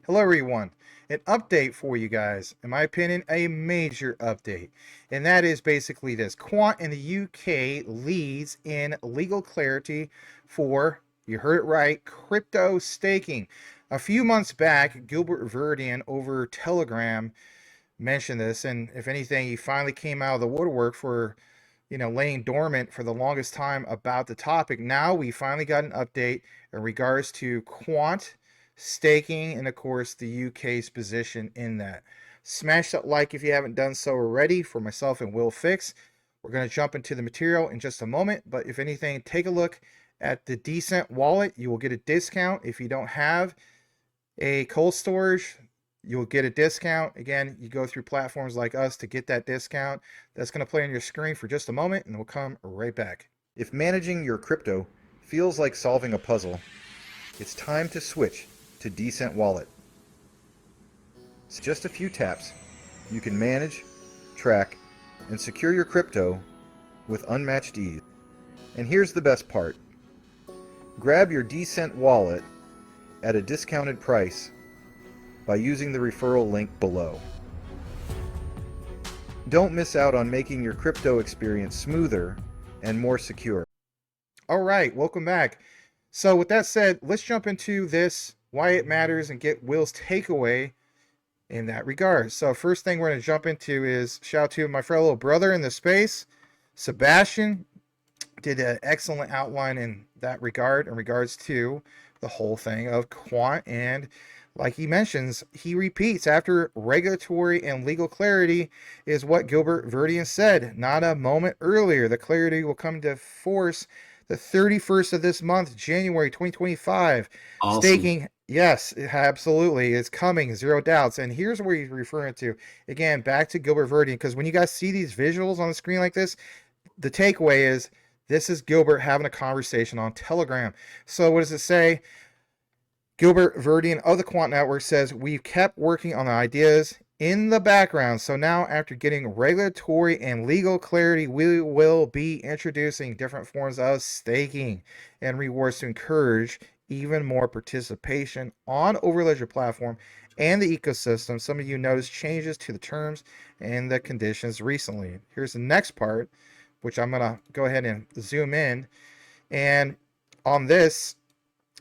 Hello, everyone. An update for you guys. In my opinion, a major update. And that is basically this Quant in the UK leads in legal clarity for, you heard it right, crypto staking. A few months back, Gilbert Verdian over Telegram mentioned this. And if anything, he finally came out of the woodwork for laying dormant for the longest time about the topic. Now we finally got an update in regards to quant staking and, of course, the UK's position in that. Smash that like if you haven't done so already for myself and Will Fix. We're going to jump into the material in just a moment, but if anything, take a look at the Decent wallet. You will get a discount if you don't have a cold storage. You'll get a discount. Again, you go through platforms like us to get that discount. That's going to play on your screen for just a moment, and we'll come right back. If managing your crypto feels like solving a puzzle, it's time to switch to Decent Wallet. So just a few taps, you can manage, track, and secure your crypto with unmatched ease. And here's the best part. Grab your Decent Wallet at a discounted price by using the referral link below. Don't miss out on making your crypto experience smoother and more secure. All right, welcome back. So with that said, let's jump into this, why it matters, and get Will's takeaway in that regard. So first thing we're going to jump into is shout out to my fellow brother in the space, Sebastian. Did an excellent outline in that regard, in regards to the whole thing of quant. And like he mentions, he repeats, after regulatory and legal clarity is what Gilbert Verdian said not a moment earlier. The clarity will come to force the 31st of this month, January 2025. Awesome. Staking, yes, absolutely, it's coming, zero doubts. And here's where he's referring to. Again, back to Gilbert Verdian, because when you guys see these visuals on the screen like this, the takeaway is this is Gilbert having a conversation on Telegram. So what does it say? Gilbert Verdian of the Quant Network says, we've kept working on the ideas in the background. So now, after getting regulatory and legal clarity, we will be introducing different forms of staking and rewards to encourage even more participation on Overledger platform and the ecosystem. Some of you noticed changes to the terms and the conditions recently. Here's the next part, which I'm going to go ahead and zoom in. And on this,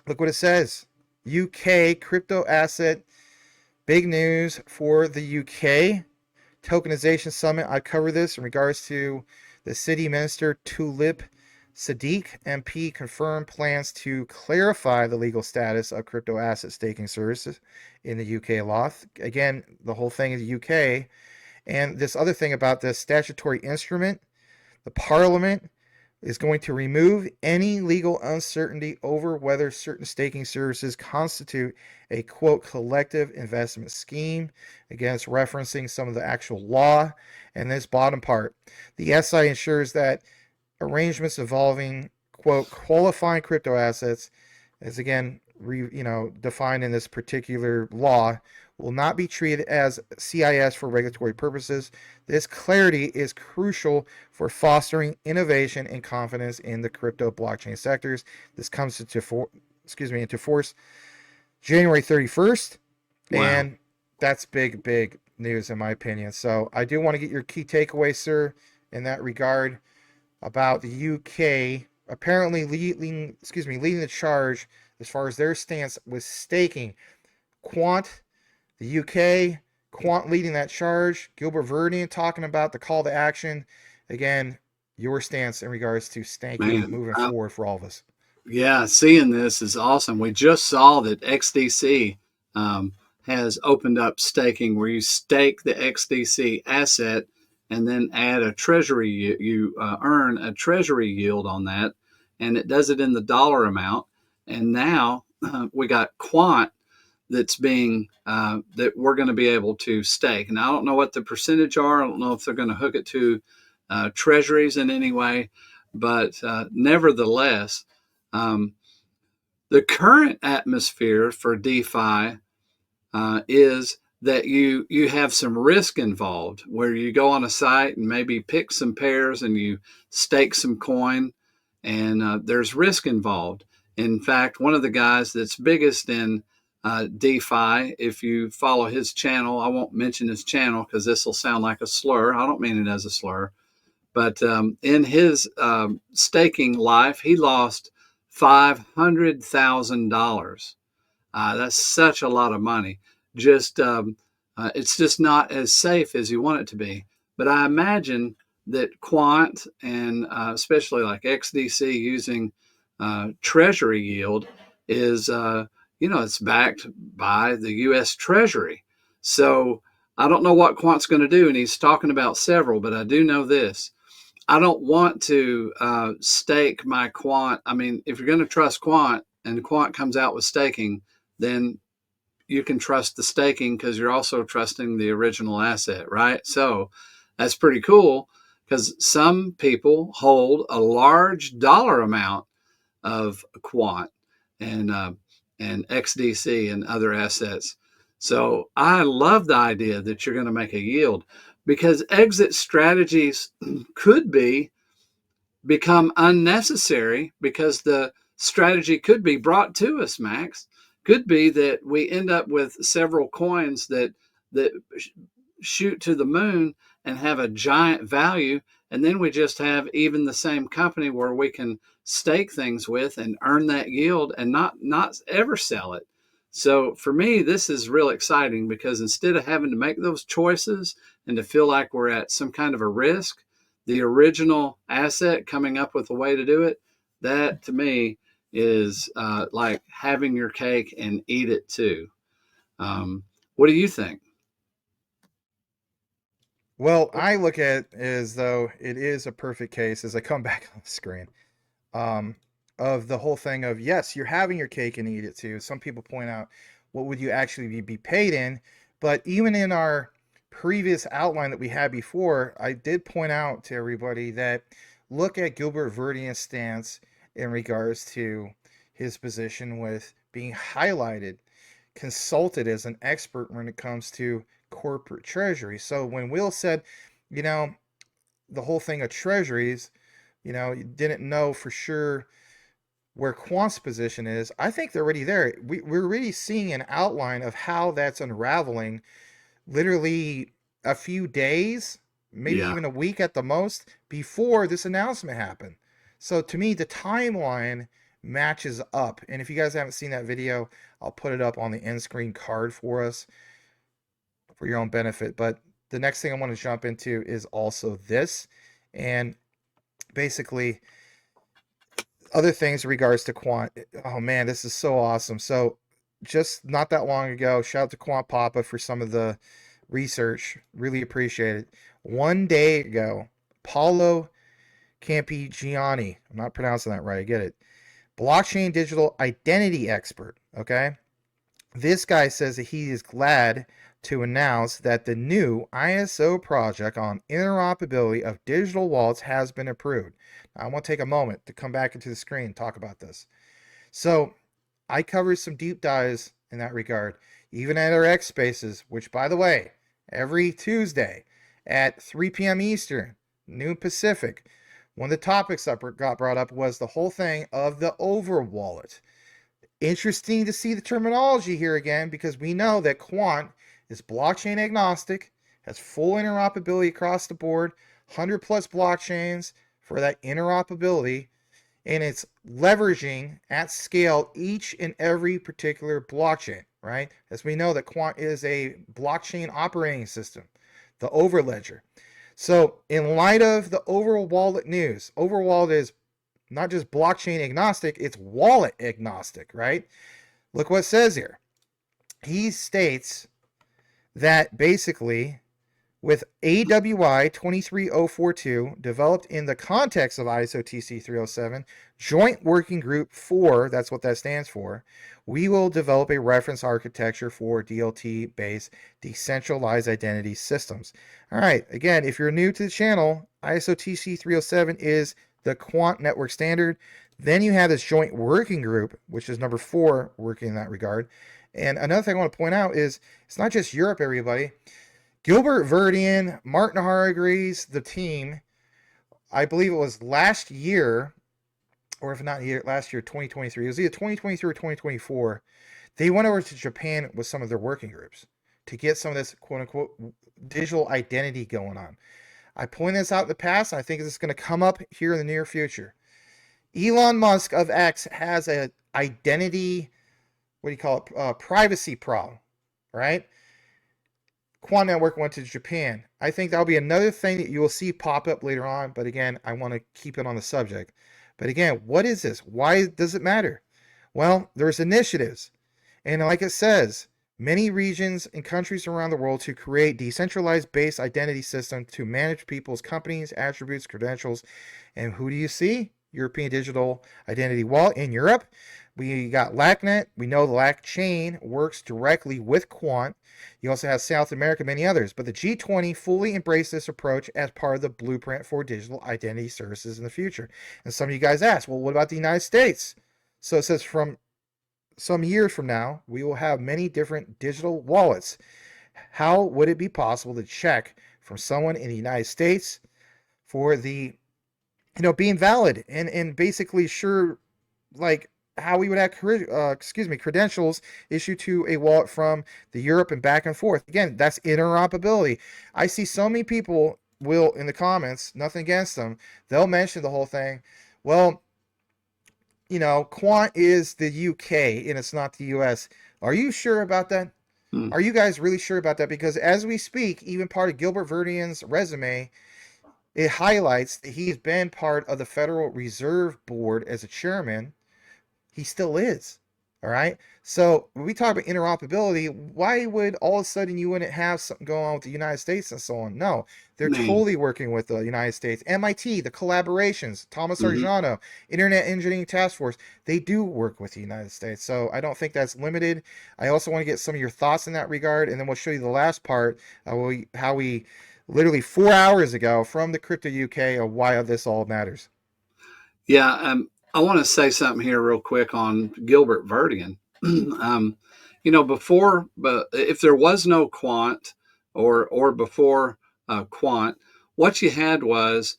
look what it says. UK crypto asset, big news for the UK. Tokenization Summit, I cover this in regards to the City Minister Tulip Sadiq MP confirmed plans to clarify the legal status of crypto asset staking services in the UK law. Again, the whole thing is UK. And this other thing about this statutory instrument, the Parliament is going to remove any legal uncertainty over whether certain staking services constitute a quote collective investment scheme. Again, it's referencing some of the actual law. And this bottom part, the SI ensures that arrangements involving quote qualifying crypto assets, as again defined in this particular law, will not be treated as CIS for regulatory purposes. This clarity is crucial for fostering innovation and confidence in the crypto blockchain sectors. This comes into force January 31st, Wow. and that's big news in my opinion. So I do want to get your key takeaway, sir, in that regard about the UK apparently leading the charge as far as their stance with staking. Quant, the UK, Quant leading that charge. Gilbert Verdian talking about the call to action. Again, your stance in regards to staking Man, moving forward for all of us. yeah, seeing this is awesome. We just saw that XDC has opened up staking where you stake the XDC asset and then add a treasury. You earn a treasury yield on that, and it does it in the dollar amount. And now we got Quant that's being that we're going to be able to stake. And I don't know what the percentage are. I don't know if they're going to hook it to treasuries in any way, but nevertheless, um, the current atmosphere for DeFi is that you have some risk involved, where you go on a site and maybe pick some pairs and you stake some coin, and there's risk involved. In fact, one of the guys that's biggest in DeFi. If you follow his channel, I won't mention his channel because this will sound like a slur. I don't mean it as a slur. But in his staking life, he lost $500,000. That's such a lot of money. Just it's just not as safe as you want it to be. But I imagine that Quant and especially like XDC using Treasury yield is it's backed by the U.S. Treasury. So I don't know what Quant's going to do, and he's talking about several, but I do know this. I don't want to stake my Quant. I mean, if you're going to trust Quant and Quant comes out with staking, then you can trust the staking because you're also trusting the original asset, right? So that's pretty cool because some people hold a large dollar amount of Quant and XDC and other assets. So I love the idea that you're going to make a yield because exit strategies could become unnecessary because the strategy could be brought to us, Max. Could be that we end up with several coins that shoot to the moon and have a giant value, and then we just have even the same company where we can stake things with and earn that yield and not ever sell it. So for me, this is real exciting because instead of having to make those choices and to feel like we're at some kind of a risk, the original asset coming up with a way to do it, that to me is like having your cake and eat it too. What do you think? Well, I look at it as though it is a perfect case as I come back on the screen, um, of the whole thing of yes, you're having your cake and eat it too. Some people point out, what would you actually be paid in? But even in our previous outline that we had before, I did point out to everybody that look at Gilbert Verdian's stance in regards to his position with being highlighted, consulted as an expert when it comes to corporate treasury. So when Will said, you know, the whole thing of treasuries, you didn't know for sure where Quant's position is. I think they're already there. We're already seeing an outline of how that's unraveling literally a few days, maybe Yeah. even a week at the most, before this announcement happened. So to me, the timeline matches up. And if you guys haven't seen that video, I'll put it up on the end screen card for us for your own benefit. But the next thing I want to jump into is also this. And basically, other things in regards to Quant. Oh man, this is so awesome. So just not that long ago, shout out to Quant Papa for some of the research. Really appreciate it. One day ago, Paulo Campigiani, I'm not pronouncing that right, I get it. Blockchain digital identity expert, okay? This guy says that he is glad to announce that the new ISO project on interoperability of digital wallets has been approved. Now, I want to take a moment to come back into the screen and talk about this. So, I covered some deep dives in that regard, even at our X Spaces, which, by the way, every Tuesday at 3 p.m. Eastern, noon Pacific, one of the topics that got brought up was the whole thing of the over wallet. Interesting to see the terminology here again because we know that Quant is blockchain agnostic, has full interoperability across the board, 100 plus blockchains for that interoperability, and it's leveraging at scale each and every particular blockchain, right? As we know that Quant is a blockchain operating system, the overledger. So in light of the overwallet news, overwallet is not just blockchain agnostic, it's wallet agnostic, right? Look what it says here. He states that basically with AWI 23042 developed in the context of ISO TC 307, Joint Working Group 4, that's what that stands for, we will develop a reference architecture for DLT based decentralized identity systems. All right, again, if you're new to the channel, ISO TC 307 is the Quant network standard. Then you have this Joint Working Group, which is number 4 working in that regard. And another thing I want to point out is it's not just Europe, everybody. Gilbert Verdian, Martin Hargreaves, the team, I believe it was last year, or if not last year, 2023. It was either 2023 or 2024. They went over to Japan with some of their working groups to get some of this quote unquote digital identity going on. I pointed this out in the past, and I think this is going to come up here in the near future. Elon Musk of X has a identity, what do you call it, privacy problem, right? Quant Network went to Japan. I think that'll be another thing that you will see pop up later on. But again, I want to keep it on the subject. But again, what is this? Why does it matter? Well, there's initiatives. And like it says, many regions and countries around the world to create decentralized based identity system to manage people's companies, attributes, credentials. And who do you see? European Digital Identity Wallet in Europe. We got LACnet. We know the LAC chain works directly with Quant. You also have South America, many others. But the G20 fully embraced this approach as part of the blueprint for digital identity services in the future. And some of you guys ask, well, what about the United States? So it says from some years from now, we will have many different digital wallets. How would it be possible to check from someone in the United States for the, being valid and basically sure, like how we would have credentials issued to a wallet from the Europe and back and forth. Again, that's interoperability. I see so many people will in the comments, nothing against them, they'll mention the whole thing. Well, Quant is the UK and it's not the US. Are you sure about that? Hmm. Are you guys really sure about that? Because as we speak, even part of Gilbert Verdian's resume, it highlights that he's been part of the Federal Reserve Board as a chairman. He still is. All right. So when we talk about interoperability, why would all of a sudden you wouldn't have something going on with the United States and so on? No, they're Man. totally working with the United States. MIT, the collaborations, Thomas Hmm. Arjano, Internet Engineering Task Force, they do work with the United States. So I don't think that's limited. I also want to get some of your thoughts in that regard, and then we'll show you the last part, how we literally 4 hours ago from the Crypto UK of why this all matters. Yeah, I want to say something here real quick on Gilbert Verdian. Before, but if there was no Quant or before Quant, what you had was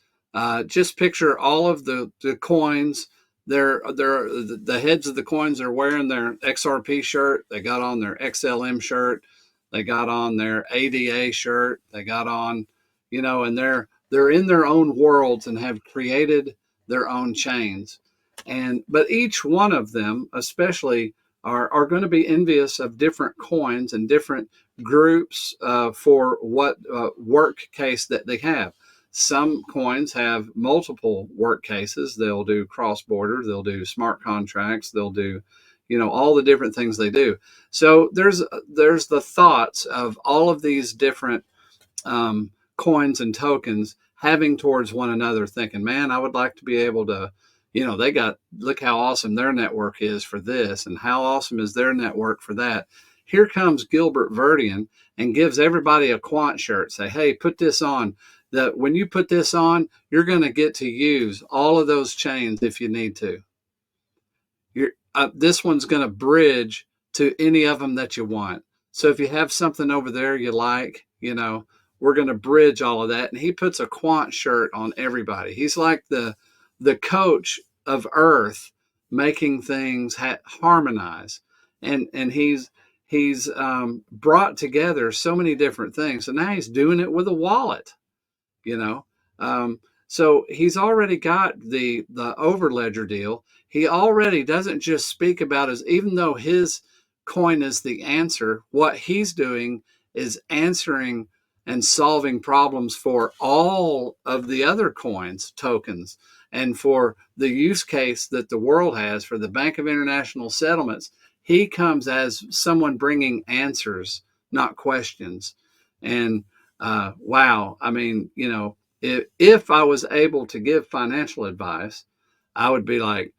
just picture all of the coins. They're the heads of the coins are wearing their XRP shirt. They got on their XLM shirt. They got on their ADA shirt. They got on, and they're in their own worlds and have created their own chains. But each one of them, especially, are going to be envious of different coins and different groups for what work case that they have. Some coins have multiple work cases. They'll do cross border, they'll do smart contracts, they'll do, all the different things they do. So there's the thoughts of all of these different coins and tokens having towards one another, thinking, man, I would like to be able to, they got, look how awesome their network is for this, and how awesome is their network for that. Here comes Gilbert Verdian and gives everybody a Quant shirt. Say, hey, put this on. That when you put this on, you're going to get to use all of those chains if you need to. This one's going to bridge to any of them that you want. So if you have something over there you like, we're going to bridge all of that. And he puts a Quant shirt on everybody. He's like the coach of Earth, making things harmonize, and he's brought together so many different things. So now he's doing it with a wallet, you know. So he's already got the overledger deal. He already doesn't just speak about his, even though his coin is the answer, what he's doing is answering and solving problems for all of the other coins, tokens, and for the use case that the world has for the Bank of International Settlements. He comes as someone bringing answers, not questions. And wow, I mean, if I was able to give financial advice, I would be like,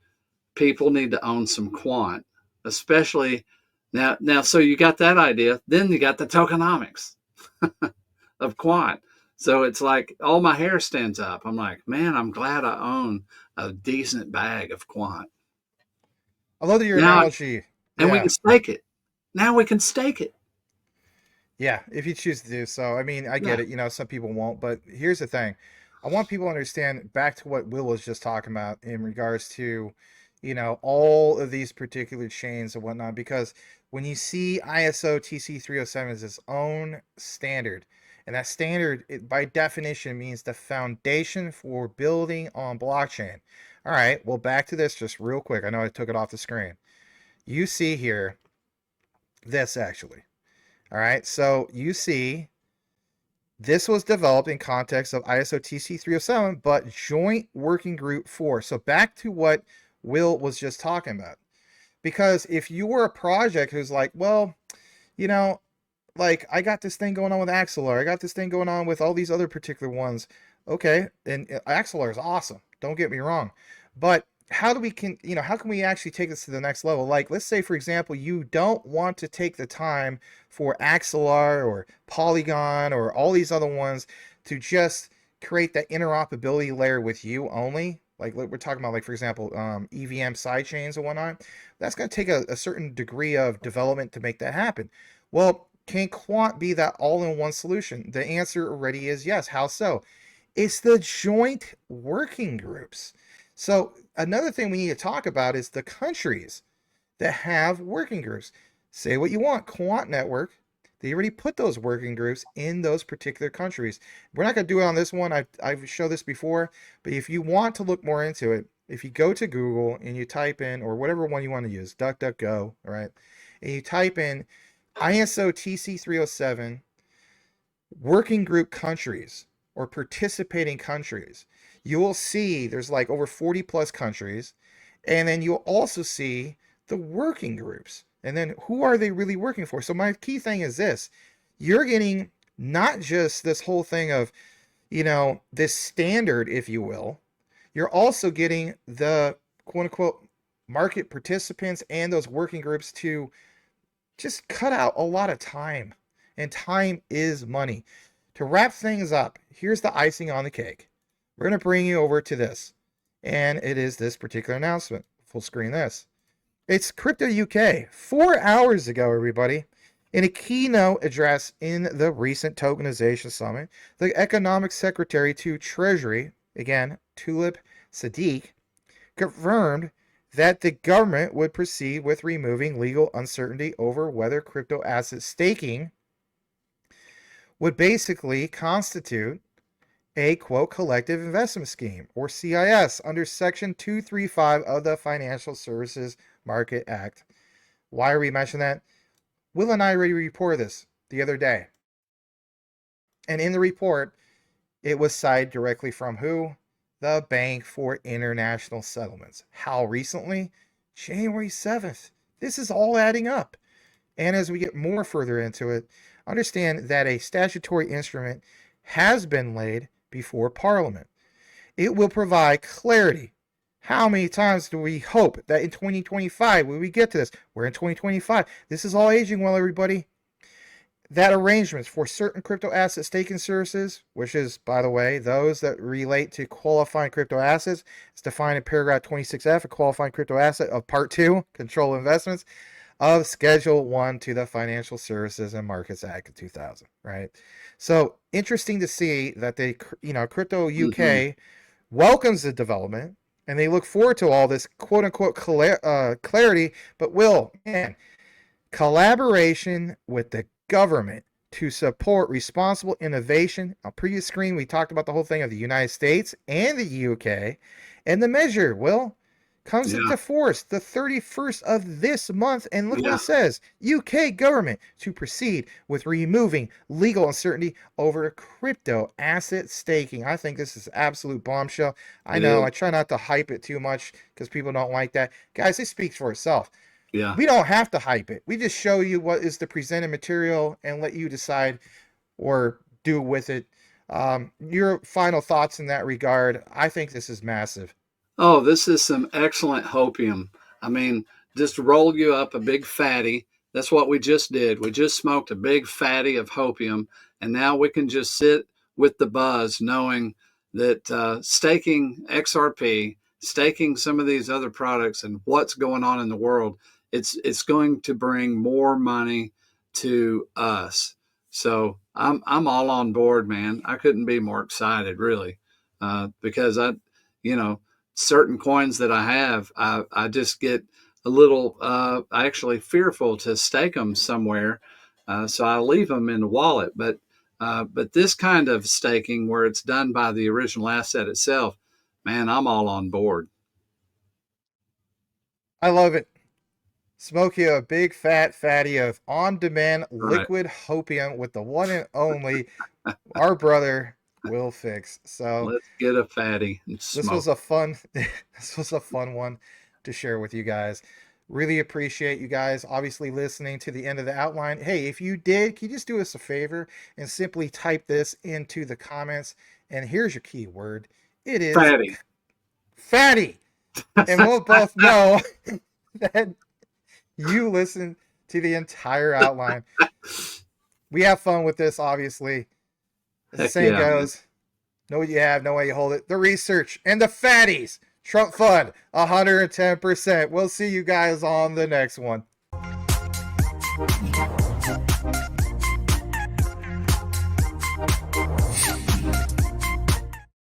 people need to own some Quant, especially now. Now, so you got that idea, then you got the tokenomics of Quant. So it's like all my hair stands up. I'm like, man, I'm glad I own a decent bag of Quant. I love your Now, analogy. and we Yeah. can stake it. Now we can stake it. Yeah, if you choose to do so. I mean, I get Yeah. it. Some people won't, but here's the thing. I want people to understand back to what Will was just talking about in regards to, all of these particular chains and whatnot, because when you see ISO TC 307 as its own standard, and that standard, by definition, means the foundation for building on blockchain. All right, well, back to this just real quick. I know I took it off the screen. You see here this actually. All right, so you see this was developed in context of ISO TC 307, but Joint Working Group 4. So back to what Will was just talking about. Because if you were a project who's like, well, you know, like I got this thing going on with Axelar, I got this thing going on with all these other particular ones. Okay, and Axelar is awesome. Don't get me wrong, but how can we actually take this to the next level? Like, let's say for example, you don't want to take the time for Axelar or Polygon or all these other ones to just create that interoperability layer with you only. Like we're talking about, like for example, EVM sidechains and whatnot. That's going to take a certain degree of development to make that happen. Well, can Quant be that all-in-one solution? The answer already is yes. How so? It's the joint working groups. So another thing we need to talk about is the countries that have working groups. Say what you want, Quant Network. They already put those working groups in those particular countries. We're not going to do it on this one. I've showed this before, but if you want to look more into it, if you go to Google and you type in, or whatever one you want to use, DuckDuckGo, all right, and you type in ISO TC 307 working group countries or participating countries, you will see there's like over 40 plus countries. And then you'll also see the working groups. And then who are they really working for? So, my key thing is this: you're getting not just this whole thing of, this standard, if you will, you're also getting the quote unquote market participants and those working groups to just cut out a lot of time. And time is money. To wrap things up, here's the icing on the cake. We're going to bring you over to this. And it is this particular announcement. Full screen this. It's Crypto UK 4 hours ago, everybody. In a keynote address in the recent tokenization summit, the economic secretary to Treasury, again, Tulip Sadiq, confirmed that the government would proceed with removing legal uncertainty over whether crypto asset staking would basically constitute a quote collective investment scheme or CIS under section 235 of the Financial Services Market Act. Why are we mentioning that? Will and I already reported this the other day. And in the report, it was cited directly from who? The Bank for International Settlements. How recently? January 7th. This is all adding up. And as we get more further into it, understand that a statutory instrument has been laid before Parliament. It will provide clarity. How many times do we hope that in 2025 will we get to this? We're in 2025. This is all aging well, everybody. That arrangements for certain crypto asset staking services, which is, by the way, those that relate to qualifying crypto assets, is defined in paragraph 26F, a qualifying crypto asset of Part 2, Control Investments, of Schedule 1 to the Financial Services and Markets Act of 2000, right? So interesting to see that Crypto Hmm. UK welcomes the development and they look forward to all this quote unquote clarity. But Will, man, collaboration with the government to support responsible innovation. On previous screen, we talked about the whole thing of the United States and the UK. And the measure, Will, comes Yeah. into force the 31st of this month. And look what Yeah. it says: UK government to proceed with removing legal uncertainty over crypto asset staking. I think this is absolute bombshell. I It know is. I try not to hype it too much because people don't like that. Guys, it speaks for itself. Yeah. We don't have to hype it. We just show you what is the presented material and let you decide or do with it. Your final thoughts in that regard? I think this is massive. Oh, this is some excellent hopium. I mean, just roll you up a big fatty. That's what we just did. We just smoked a big fatty of hopium, and now we can just sit with the buzz knowing that staking XRP, staking some of these other products, and what's going on in the world, it's going to bring more money to us. So I'm all on board, man. I couldn't be more excited, really. because you know, certain coins that I have, I just get a little actually fearful to stake them somewhere, so I leave them in the wallet. But this kind of staking, where it's done by the original asset itself, man, I'm all on board. I love it. Smoke you a big fat fatty of on-demand All right, liquid hopium with the one and only our brother Will Fix. So let's get a fatty and this smoke. was a fun this was a fun one to share with you guys. Really appreciate you guys obviously listening to the end of the outline. Hey, if you did, can you just do us a favor and simply type this into the comments? And here's your keyword. It is Fatty. fatty. And we'll both know that you listen to the entire outline. We have fun with this, obviously. As the Heck saying yeah, man. goes, know what you have, know why you hold it. The research and the fatties. Trump Fund, 110%. We'll see you guys on the next one.